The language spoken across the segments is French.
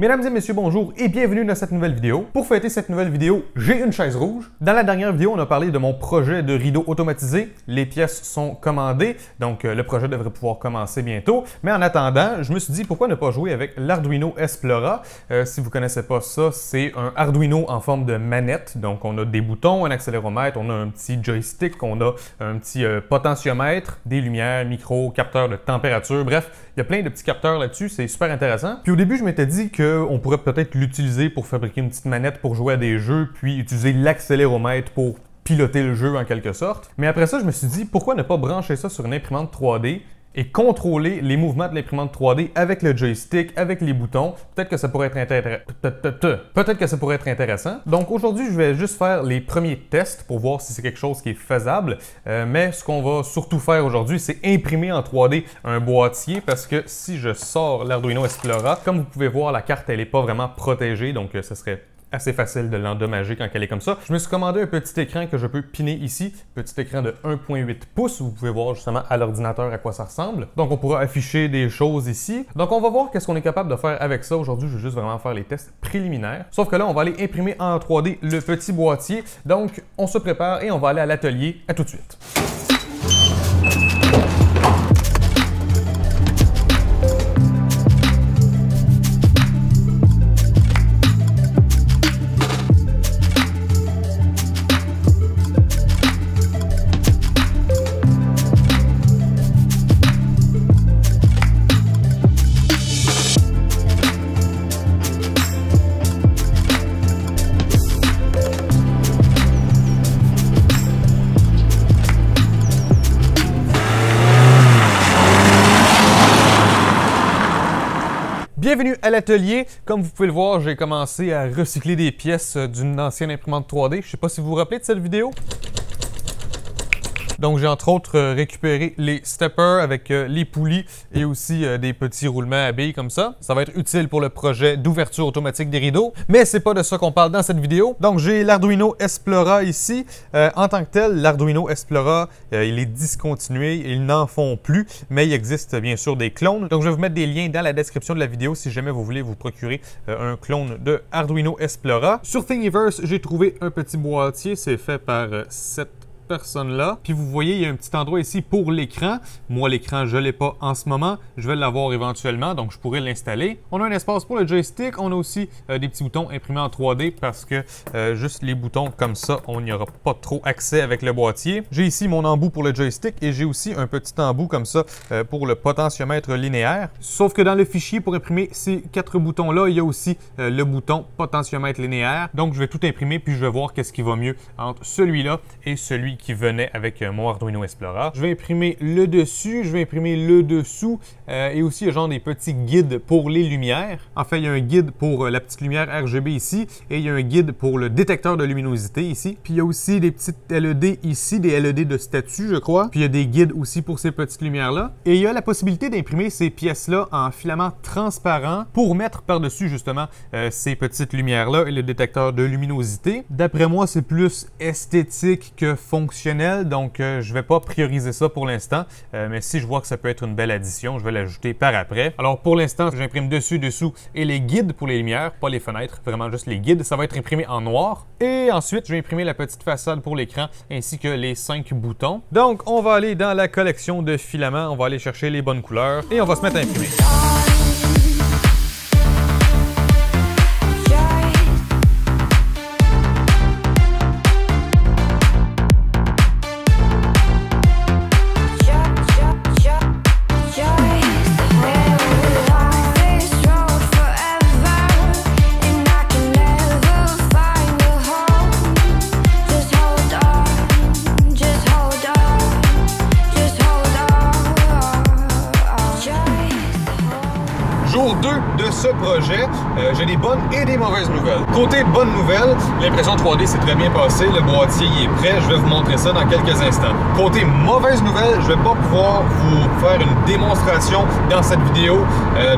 Mesdames et messieurs, bonjour et bienvenue dans cette nouvelle vidéo. Pour fêter cette nouvelle vidéo, j'ai une chaise rouge. Dans la dernière vidéo, on a parlé de mon projet de rideau automatisé. Les pièces sont commandées, donc le projet devrait pouvoir commencer bientôt. Mais en attendant, je me suis dit pourquoi ne pas jouer avec l'Arduino Esplora. Si vous ne connaissez pas ça, c'est un Arduino en forme de manette. Donc on a des boutons, un accéléromètre, on a un petit joystick, on a un petit potentiomètre, des lumières, micro, capteur de température, bref, il y a plein de petits capteurs là-dessus, c'est super intéressant. Puis au début, je m'étais dit qu'on pourrait peut-être l'utiliser pour fabriquer une petite manette pour jouer à des jeux, puis utiliser l'accéléromètre pour piloter le jeu en quelque sorte. Mais après ça, je me suis dit, pourquoi ne pas brancher ça sur une imprimante 3D et contrôler les mouvements de l'imprimante 3D avec le joystick, avec les boutons. Peut-être que ça pourrait être intéressant. Donc aujourd'hui, je vais juste faire les premiers tests pour voir si c'est quelque chose qui est faisable. Mais ce qu'on va surtout faire aujourd'hui, c'est imprimer en 3D un boîtier parce que si je sors l'Arduino Esplora, comme vous pouvez voir, la carte, elle n'est pas vraiment protégée, donc ce serait assez facile de l'endommager quand elle est comme ça. Je me suis commandé un petit écran que je peux piner ici, petit écran de 1.8 pouces. Vous pouvez voir justement à l'ordinateur à quoi ça ressemble. Donc on pourra afficher des choses ici. Donc on va voir qu'est-ce qu'on est capable de faire avec ça. Aujourd'hui, je vais juste vraiment faire les tests préliminaires. Sauf que là, on va aller imprimer en 3D le petit boîtier. Donc on se prépare et on va aller à l'atelier. À tout de suite. Bienvenue à l'atelier. Comme vous pouvez le voir, j'ai commencé à recycler des pièces d'une ancienne imprimante 3D. Je ne sais pas si vous vous rappelez de cette vidéo. Donc, j'ai entre autres récupéré les steppers avec les poulies et aussi des petits roulements à billes comme ça. Ça va être utile pour le projet d'ouverture automatique des rideaux. Mais c'est pas de ça qu'on parle dans cette vidéo. Donc, j'ai l'Arduino Esplora ici. En tant que tel, l'Arduino Esplora, il est discontinué. Ils n'en font plus, mais il existe bien sûr des clones. Donc, je vais vous mettre des liens dans la description de la vidéo si jamais vous voulez vous procurer un clone de Arduino Esplora. Sur Thingiverse, j'ai trouvé un petit boîtier. C'est fait par cette personne-là. Puis vous voyez, il y a un petit endroit ici pour l'écran. Moi, l'écran, je ne l'ai pas en ce moment. Je vais l'avoir éventuellement, donc je pourrais l'installer. On a un espace pour le joystick. On a aussi des petits boutons imprimés en 3D parce que juste les boutons comme ça, on n'y aura pas trop accès avec le boîtier. J'ai ici mon embout pour le joystick et j'ai aussi un petit embout comme ça pour le potentiomètre linéaire. Sauf que dans le fichier pour imprimer ces 4 boutons-là, il y a aussi le bouton potentiomètre linéaire. Donc, je vais tout imprimer puis je vais voir qu'est-ce qui va mieux entre celui-là et celui qui venait avec mon Arduino Esplora. Je vais imprimer le dessus, je vais imprimer le dessous et aussi il y a genre des petits guides pour les lumières. En fait, il y a un guide pour la petite lumière RGB ici et il y a un guide pour le détecteur de luminosité ici. Puis il y a aussi des petites LED ici, des LED de statut, je crois. Puis il y a des guides aussi pour ces petites lumières-là. Et il y a la possibilité d'imprimer ces pièces-là en filament transparent pour mettre par-dessus justement ces petites lumières-là et le détecteur de luminosité. D'après moi, c'est plus esthétique que fonctionnel. Donc je ne vais pas prioriser ça pour l'instant, mais si je vois que ça peut être une belle addition, je vais l'ajouter par après. Alors pour l'instant, j'imprime dessus, dessous et les guides pour les lumières, pas les fenêtres, vraiment juste les guides. Ça va être imprimé en noir. Et ensuite, je vais imprimer la petite façade pour l'écran ainsi que les 5 boutons. Donc on va aller dans la collection de filaments, on va aller chercher les bonnes couleurs et on va se mettre à imprimer. Jour 2 de ce projet, j'ai des bonnes et des mauvaises nouvelles. Côté bonne nouvelle, l'impression 3D s'est très bien passé, le boîtier il est prêt, je vais vous montrer ça dans quelques instants. Côté mauvaise nouvelle, je ne vais pas pouvoir vous faire une démonstration dans cette vidéo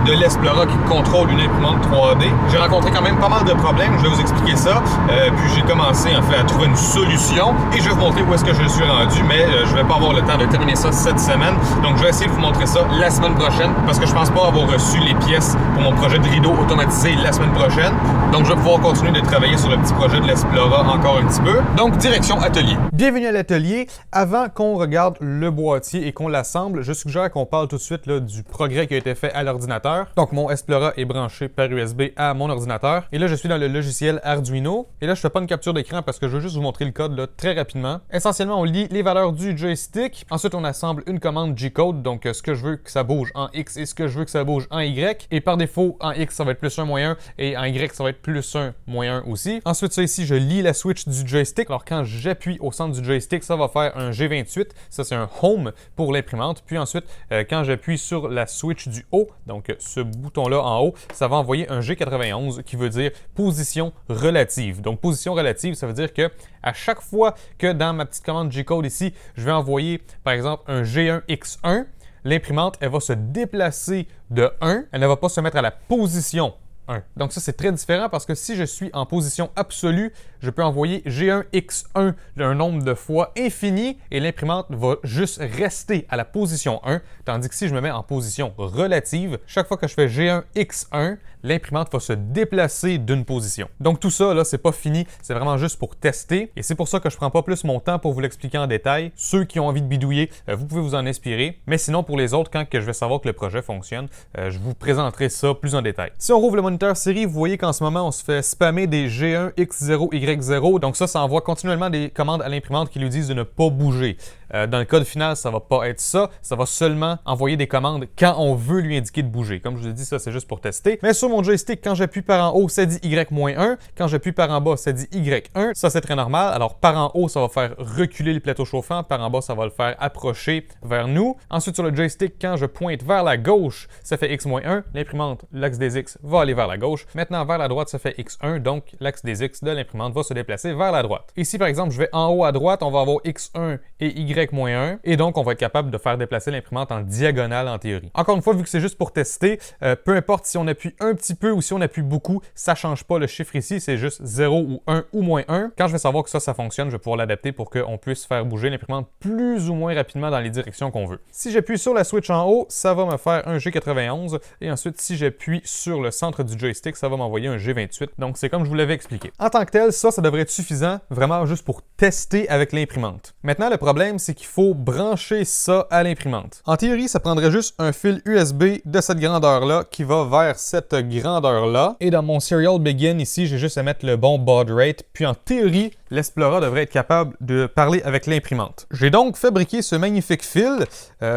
de l'Esplora qui contrôle une imprimante 3D. J'ai rencontré quand même pas mal de problèmes, je vais vous expliquer ça, puis j'ai commencé en fait à trouver une solution et je vais vous montrer où est-ce que je suis rendu, mais je vais pas avoir le temps de terminer ça cette semaine, donc je vais essayer de vous montrer ça la semaine prochaine parce que je pense pas avoir reçu les pièces pour mon projet de rideau automatisé la semaine prochaine. Donc, je vais pouvoir continuer de travailler sur le petit projet de l'Explora encore un petit peu. Donc, direction atelier. Bienvenue à l'atelier. Avant qu'on regarde le boîtier et qu'on l'assemble, je suggère qu'on parle tout de suite là, du progrès qui a été fait à l'ordinateur. Donc, mon Explora est branché par USB à mon ordinateur. Et là, je suis dans le logiciel Arduino. Et là, je fais pas une capture d'écran parce que je veux juste vous montrer le code là, très rapidement. Essentiellement, on lit les valeurs du joystick. Ensuite, on assemble une commande G-code. Donc, ce que je veux que ça bouge en X et ce que je veux que ça bouge en Y. Et par défaut, en X, ça va être +1, -1. Et en Y, ça va être +1, -1 aussi. Ensuite, ça ici, je lis la switch du joystick. Alors, quand j'appuie au centre du joystick, ça va faire un G28. Ça, c'est un Home pour l'imprimante. Puis ensuite, quand j'appuie sur la switch du haut, donc ce bouton-là en haut, ça va envoyer un G91 qui veut dire position relative. Donc, position relative, ça veut dire que à chaque fois que dans ma petite commande G-code ici, je vais envoyer, par exemple, un G1X1, l'imprimante, elle va se déplacer de 1. Elle ne va pas se mettre à la position 1. Donc ça, c'est très différent parce que si je suis en position absolue, je peux envoyer G1X1 un nombre de fois infini et l'imprimante va juste rester à la position 1. Tandis que si je me mets en position relative, chaque fois que je fais G1X1, l'imprimante va se déplacer d'une position. Donc tout ça, là, c'est pas fini, c'est vraiment juste pour tester. Et c'est pour ça que je prends pas plus mon temps pour vous l'expliquer en détail. Ceux qui ont envie de bidouiller, vous pouvez vous en inspirer. Mais sinon, pour les autres, quand que je vais savoir que le projet fonctionne, je vous présenterai ça plus en détail. Si on rouvre le moniteur série, vous voyez qu'en ce moment, on se fait spammer des G1X0Y0. Donc ça envoie continuellement des commandes à l'imprimante qui lui disent de ne pas bouger. Dans le code final, ça va pas être ça. Ça va seulement envoyer des commandes quand on veut lui indiquer de bouger. Comme je vous ai dit, ça, c'est juste pour tester. Mais sur mon joystick, quand j'appuie par en haut, ça dit Y-1. Quand j'appuie par en bas, ça dit Y1. Ça, c'est très normal. Alors, par en haut, ça va faire reculer le plateau chauffant. Par en bas, ça va le faire approcher vers nous. Ensuite, sur le joystick, quand je pointe vers la gauche, ça fait X-1. L'imprimante, l'axe des X, va aller vers la gauche. Maintenant, vers la droite, ça fait X1. Donc, l'axe des X de l'imprimante va se déplacer vers la droite. Ici, par exemple, je vais en haut à droite. On va avoir X1 et Y-1. Et donc, on va être capable de faire déplacer l'imprimante en diagonale en théorie. Encore une fois, vu que c'est juste pour tester, peu importe si on appuie un petit peu ou si on appuie beaucoup, ça ne change pas le chiffre ici, c'est juste 0 ou 1 ou -1. Quand je vais savoir que ça fonctionne, je vais pouvoir l'adapter pour qu'on puisse faire bouger l'imprimante plus ou moins rapidement dans les directions qu'on veut. Si j'appuie sur la switch en haut, ça va me faire un G91 et ensuite, si j'appuie sur le centre du joystick, ça va m'envoyer un G28. Donc, c'est comme je vous l'avais expliqué. En tant que tel, ça devrait être suffisant, vraiment juste pour tester avec l'imprimante. Maintenant, le problème, c'est qu'il faut brancher ça à l'imprimante. En théorie, ça prendrait juste un fil USB de cette grandeur-là qui va vers cette grandeur-là. Et dans mon Serial Begin ici, j'ai juste à mettre le bon baud rate. Puis en théorie, l'Explora devrait être capable de parler avec l'imprimante. J'ai donc fabriqué ce magnifique fil.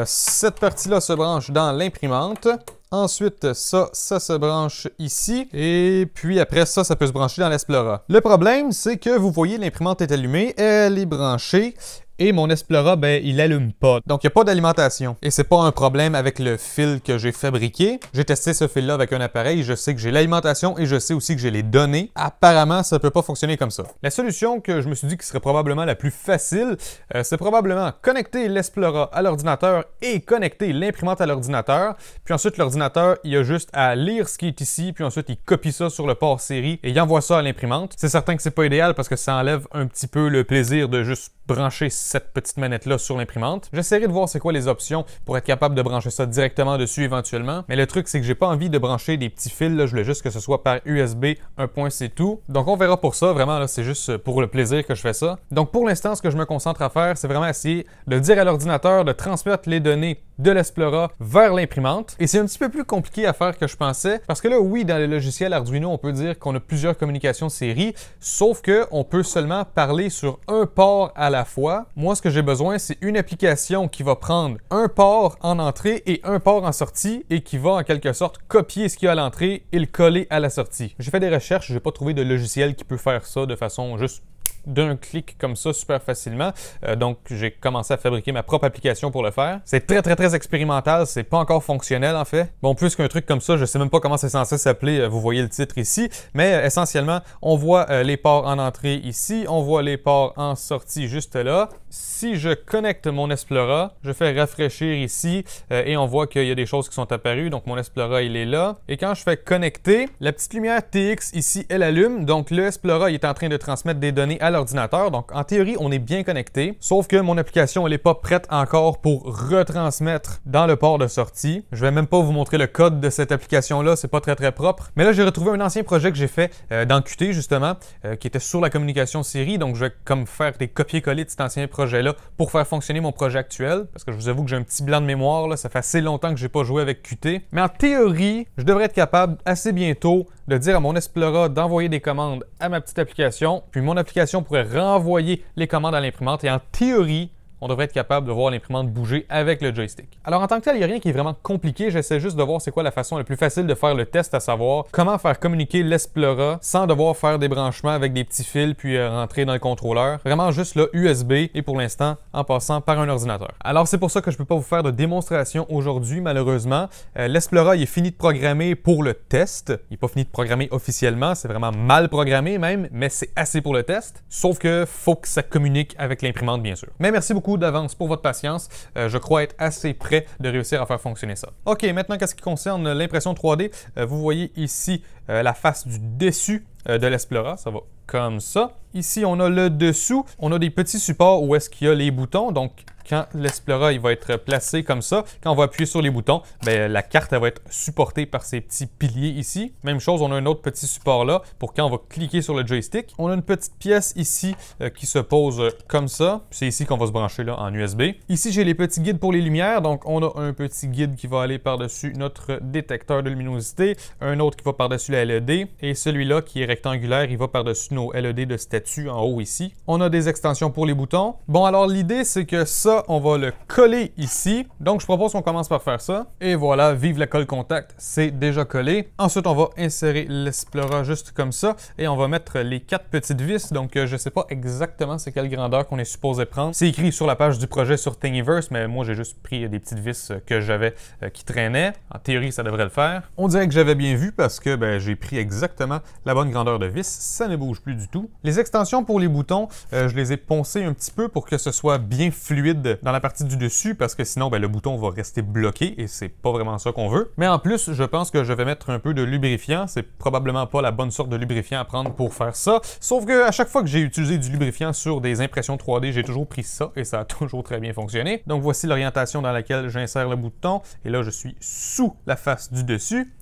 Cette partie-là se branche dans l'imprimante. Ensuite, ça se branche ici. Et puis après ça peut se brancher dans l'Explora. Le problème, c'est que vous voyez, l'imprimante est allumée, elle est branchée. Et mon Explora, ben, il allume pas. Donc, il n'y a pas d'alimentation. Et c'est pas un problème avec le fil que j'ai fabriqué. J'ai testé ce fil-là avec un appareil. Je sais que j'ai l'alimentation et je sais aussi que j'ai les données. Apparemment, ça peut pas fonctionner comme ça. La solution que je me suis dit qui serait probablement la plus facile, c'est probablement connecter l'Explora à l'ordinateur et connecter l'imprimante à l'ordinateur. Puis ensuite, l'ordinateur, il a juste à lire ce qui est ici. Puis ensuite, il copie ça sur le port série et il envoie ça à l'imprimante. C'est certain que c'est pas idéal parce que ça enlève un petit peu le plaisir de juste brancher cette petite manette-là sur l'imprimante. J'essaierai de voir c'est quoi les options pour être capable de brancher ça directement dessus éventuellement. Mais le truc, c'est que j'ai pas envie de brancher des petits fils. Là. Je voulais juste que ce soit par USB, un point c'est tout. Donc on verra pour ça. Vraiment, là, c'est juste pour le plaisir que je fais ça. Donc pour l'instant, ce que je me concentre à faire, c'est vraiment essayer de dire à l'ordinateur de transmettre les données de l'Explora vers l'imprimante. Et c'est un petit peu plus compliqué à faire que je pensais. Parce que là, oui, dans le logiciel Arduino, on peut dire qu'on a plusieurs communications série. Sauf qu'on peut seulement parler sur un port à la fois. Moi, ce que j'ai besoin, c'est une application qui va prendre un port en entrée et un port en sortie et qui va en quelque sorte copier ce qu'il y a à l'entrée et le coller à la sortie. J'ai fait des recherches, j'ai pas trouvé de logiciel qui peut faire ça de façon juste d'un clic comme ça super facilement. Donc, j'ai commencé à fabriquer ma propre application pour le faire. C'est très expérimental, c'est pas encore fonctionnel en fait. Bon, plus qu'un truc comme ça, je sais même pas comment c'est censé s'appeler, vous voyez le titre ici, mais essentiellement, on voit les ports en entrée ici, on voit les ports en sortie juste là. Si je connecte mon Explora, je fais rafraîchir ici et on voit qu'il y a des choses qui sont apparues, donc mon Explora il est là. Et quand je fais connecter, la petite lumière TX ici, elle allume, donc le Explora il est en train de transmettre des données à l'ordinateur. Donc, en théorie, on est bien connecté. Sauf que mon application, elle n'est pas prête encore pour retransmettre dans le port de sortie. Je vais même pas vous montrer le code de cette application-là. C'est pas très propre. Mais là, j'ai retrouvé un ancien projet que j'ai fait dans Qt, justement, qui était sur la communication série. Donc, je vais comme faire des copier-coller de cet ancien projet-là pour faire fonctionner mon projet actuel. Parce que je vous avoue que j'ai un petit blanc de mémoire. Là. Ça fait assez longtemps que j'ai pas joué avec Qt. Mais en théorie, je devrais être capable assez bientôt de dire à mon Explora d'envoyer des commandes à ma petite application, puis mon application pourrait renvoyer les commandes à l'imprimante et en théorie, on devrait être capable de voir l'imprimante bouger avec le joystick. Alors en tant que tel, il n'y a rien qui est vraiment compliqué, j'essaie juste de voir c'est quoi la façon la plus facile de faire le test, à savoir comment faire communiquer l'Explora sans devoir faire des branchements avec des petits fils puis rentrer dans le contrôleur. Vraiment juste le USB et pour l'instant en passant par un ordinateur. Alors c'est pour ça que je ne peux pas vous faire de démonstration aujourd'hui malheureusement. L'Explora il est fini de programmer pour le test. Il n'est pas fini de programmer officiellement, c'est vraiment mal programmé même, mais c'est assez pour le test. Sauf que faut que ça communique avec l'imprimante bien sûr. Mais merci beaucoup d'avance pour votre patience. Je crois être assez prêt de réussir à faire fonctionner ça. OK, maintenant, qu'est-ce qui concerne l'impression 3D? Vous voyez ici la face du dessus de l'Explora. Ça va comme ça. Ici, on a le dessous. On a des petits supports où est-ce qu'il y a les boutons. Donc, quand l'Explora il va être placé comme ça, quand on va appuyer sur les boutons, bien, la carte elle va être supportée par ces petits piliers ici. Même chose, on a un autre petit support là pour quand on va cliquer sur le joystick. On a une petite pièce ici qui se pose comme ça. C'est ici qu'on va se brancher là en USB. Ici, j'ai les petits guides pour les lumières. Donc, on a un petit guide qui va aller par-dessus notre détecteur de luminosité, un autre qui va par-dessus la LED et celui-là qui est rectangulaire, il va par-dessus nos LED de statut en haut ici. On a des extensions pour les boutons. Bon, alors l'idée, c'est que ça, on va le coller ici. Donc, je propose qu'on commence par faire ça. Et voilà, vive la colle contact, c'est déjà collé. Ensuite, on va insérer l'Explora juste comme ça. Et on va mettre les 4 petites vis. Donc, je ne sais pas exactement c'est quelle grandeur qu'on est supposé prendre. C'est écrit sur la page du projet sur Thingiverse, mais moi, j'ai juste pris des petites vis que j'avais qui traînaient. En théorie, ça devrait le faire. On dirait que j'avais bien vu parce que j'ai pris exactement la bonne grandeur de vis. Ça ne bouge plus du tout. Les extensions pour les boutons, je les ai poncées un petit peu pour que ce soit bien fluide dans la partie du dessus parce que sinon le bouton va rester bloqué et c'est pas vraiment ça qu'on veut. Mais en plus, je pense que je vais mettre un peu de lubrifiant. C'est probablement pas la bonne sorte de lubrifiant à prendre pour faire ça. Sauf que à chaque fois que j'ai utilisé du lubrifiant sur des impressions 3D, j'ai toujours pris ça et ça a toujours très bien fonctionné. Donc voici l'orientation dans laquelle j'insère le bouton et là je suis sous la face du dessus.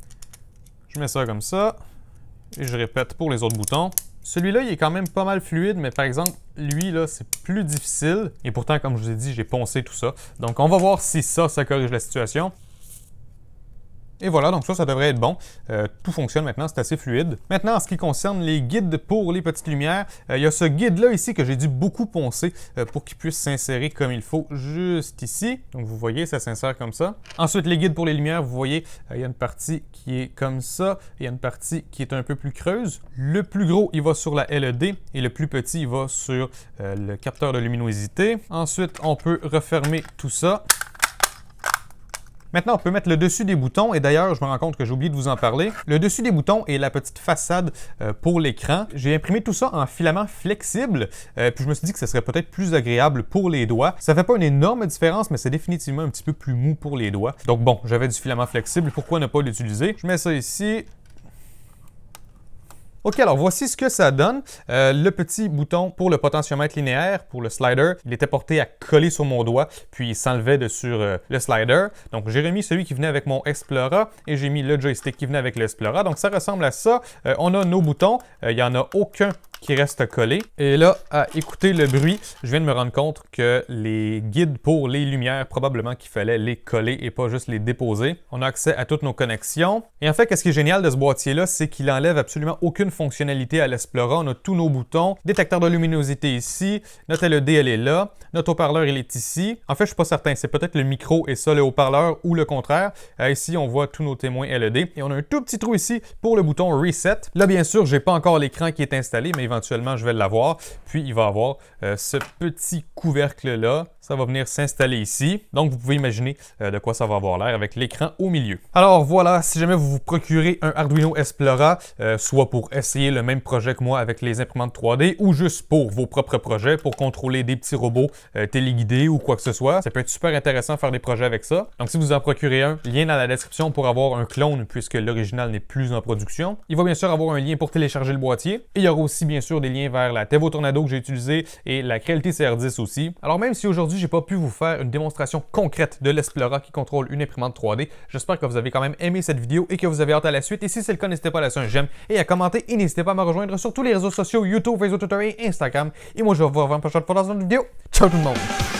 Je mets ça comme ça et je répète pour les autres boutons. Celui-là, il est quand même pas mal fluide, mais par exemple, lui, là, c'est plus difficile. Et pourtant, comme je vous ai dit, j'ai poncé tout ça. Donc, on va voir si ça corrige la situation. Et voilà, donc ça devrait être bon. Tout fonctionne maintenant, c'est assez fluide. Maintenant, en ce qui concerne les guides pour les petites lumières, il y a ce guide-là ici que j'ai dû beaucoup poncer pour qu'il puisse s'insérer comme il faut juste ici. Donc vous voyez, ça s'insère comme ça. Ensuite, les guides pour les lumières, vous voyez, il y a une partie qui est comme ça. Il y a une partie qui est un peu plus creuse. Le plus gros, il va sur la LED et le plus petit, il va sur le capteur de luminosité. Ensuite, on peut refermer tout ça. Maintenant, on peut mettre le dessus des boutons et d'ailleurs, je me rends compte que j'ai oublié de vous en parler. Le dessus des boutons et la petite façade pour l'écran. J'ai imprimé tout ça en filament flexible, puis je me suis dit que ça serait peut-être plus agréable pour les doigts. Ça fait pas une énorme différence, mais c'est définitivement un petit peu plus mou pour les doigts. Donc bon, j'avais du filament flexible, pourquoi ne pas l'utiliser? Je mets ça ici. OK, alors voici ce que ça donne. Le petit bouton pour le potentiomètre linéaire, pour le slider, il était porté à coller sur mon doigt, puis il s'enlevait de sur le slider. Donc j'ai remis celui qui venait avec mon Explora et j'ai mis le joystick qui venait avec l'Explora. Donc ça ressemble à ça. On a nos boutons, il n'y en a aucun qui reste collé. Et là, à écouter le bruit, je viens de me rendre compte que les guides pour les lumières, probablement qu'il fallait les coller et pas juste les déposer. On a accès à toutes nos connexions. Et en fait, qu'est-ce qui est génial de ce boîtier-là, c'est qu'il enlève absolument aucune fonctionnalité à l'Explora. On a tous nos boutons, détecteur de luminosité ici, notre LED, elle est là, notre haut-parleur, il est ici. En fait, je suis pas certain, c'est peut-être le micro et ça, le haut-parleur, ou le contraire. Ici, on voit tous nos témoins LED. Et on a un tout petit trou ici pour le bouton Reset. Là, bien sûr, j'ai pas encore l'écran qui est installé, mais éventuellement, je vais l'avoir. Puis, il va avoir ce petit couvercle-là. Ça va venir s'installer ici. Donc, vous pouvez imaginer de quoi ça va avoir l'air avec l'écran au milieu. Alors voilà, si jamais vous vous procurez un Arduino Esplora, soit pour essayer le même projet que moi avec les imprimantes 3D ou juste pour vos propres projets, pour contrôler des petits robots téléguidés ou quoi que ce soit, ça peut être super intéressant de faire des projets avec ça. Donc, si vous en procurez un, lien dans la description pour avoir un clone puisque l'original n'est plus en production. Il va bien sûr avoir un lien pour télécharger le boîtier. Et il y aura aussi bien sûr des liens vers la Tevo Tornado que j'ai utilisée et la Creality CR10 aussi. Alors même si aujourd'hui j'ai pas pu vous faire une démonstration concrète de l'Esplora qui contrôle une imprimante 3D, j'espère que vous avez quand même aimé cette vidéo et que vous avez hâte à la suite. Et si c'est le cas, n'hésitez pas à laisser un j'aime et à commenter. Et n'hésitez pas à me rejoindre sur tous les réseaux sociaux, YouTube, Facebook, Twitter et Instagram. Et moi je vais vous revoir une prochaine fois dans une vidéo. Ciao tout le monde!